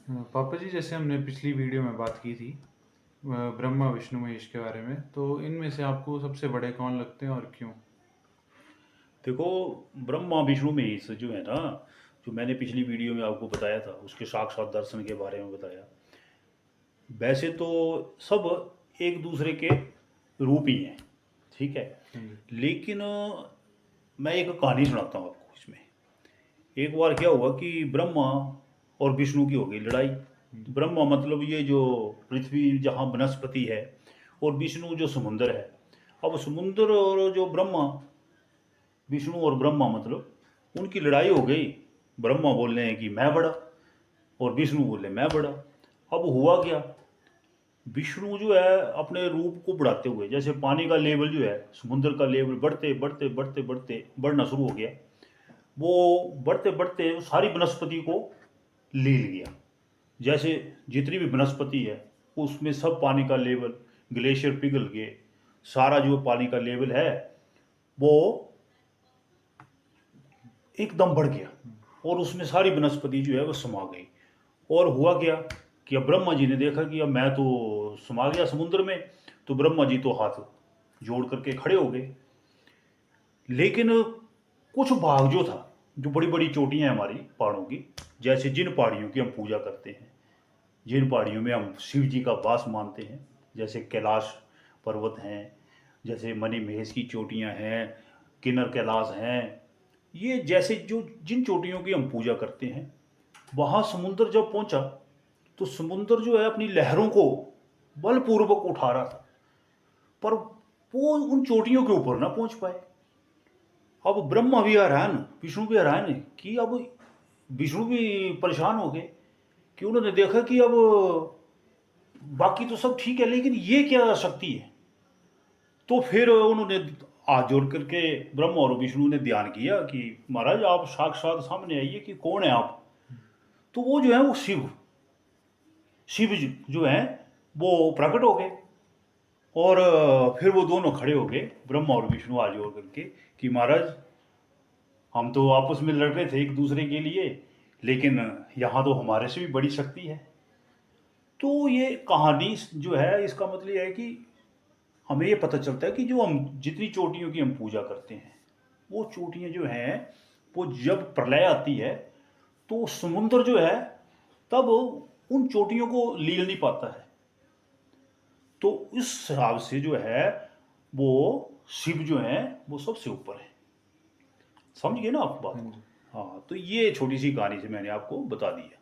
पापा जी, जैसे हमने पिछली वीडियो में बात की थी ब्रह्मा विष्णु महेश के बारे में, तो इनमें से आपको सबसे बड़े कौन लगते हैं और क्यों? देखो, ब्रह्मा विष्णु महेश जो है ना, जो मैंने पिछली वीडियो में आपको बताया था उसके साक्षात दर्शन के बारे में बताया। वैसे तो सब एक दूसरे के रूप ही हैं, ठीक है। हाँ जी। लेकिन मैं एक कहानी सुनाता हूँ आपको इसमें। एक बार क्या हुआ कि ब्रह्मा और विष्णु की हो गई लड़ाई। हाँ जी। ब्रह्मा मतलब ये जो पृथ्वी जहाँ वनस्पति है, और विष्णु जो समुद्र है। अब समुद्र और जो ब्रह्मा, विष्णु और ब्रह्मा मतलब उनकी लड़ाई हो गई। ब्रह्मा बोल रहे हैं कि मैं बड़ा, और विष्णु बोले मैं बड़ा। अब हुआ क्या, विष्णु जो है अपने रूप को बढ़ाते हुए, जैसे पानी का लेवल जो है, समुद्र का लेवल बढ़ते बढ़ते बढ़ते बढ़ते बढ़ना शुरू हो गया। वो बढ़ते बढ़ते सारी वनस्पति को ले लिया। जैसे जितनी भी वनस्पति है उसमें सब पानी का लेवल, ग्लेशियर पिघल गए। सारा जो पानी का लेवल है वो एकदम बढ़ गया, और उसमें सारी वनस्पति जो है वो समा गई। और हुआ क्या कि अब ब्रह्मा जी ने देखा कि अब मैं तो समा गया समुद्र में। तो ब्रह्मा जी तो हाथ जोड़ करके खड़े हो गए। लेकिन कुछ भाग जो था, जो बड़ी बड़ी चोटियां हैं हमारी पहाड़ों की, जैसे जिन पहाड़ियों की हम पूजा करते हैं, जिन पहाड़ियों में हम शिव जी का वास मानते हैं, जैसे कैलाश पर्वत हैं, जैसे मणि महेश की चोटियां हैं, किन्नर कैलाश हैं, ये जैसे जो जिन चोटियों की हम पूजा करते हैं, वहाँ समुद्र जब पहुंचा तो समुद्र जो है अपनी लहरों को बलपूर्वक उठा रहा था, पर वो उन चोटियों के ऊपर ना पहुंच पाए। अब ब्रह्मा भी हैरान, विष्णु भी हैरान है कि अब विष्णु भी परेशान हो गए कि उन्होंने देखा कि अब बाकी तो सब ठीक है लेकिन ये क्या शक्ति है। तो फिर उन्होंने हाथ जोड़ करके ब्रह्मा और विष्णु ने ध्यान किया कि महाराज आप साक्षात सामने आइए कि कौन है आप। तो वो जो है वो शिव शिव जो है वो प्रकट हो गए। और फिर वो दोनों खड़े हो गए, ब्रह्मा और विष्णु हाथ जोड़ करके कि महाराज हम तो आपस में लड़ रहे थे एक दूसरे के लिए, लेकिन यहाँ तो हमारे से भी बड़ी शक्ति है। तो ये कहानी जो है इसका मतलब ये है कि हमें ये पता चलता है कि जो हम जितनी चोटियों की हम पूजा करते हैं, वो चोटियाँ जो हैं वो जब प्रलय आती है तो समुद्र जो है तब उन चोटियों को लील नहीं पाता है। तो इस हिसाब से जो है वो शिव जो है वो सबसे ऊपर है। समझ गए ना आप बात हाँ को। जी। हाँ, तो ये छोटी सी कहानी से मैंने आपको बता दी है।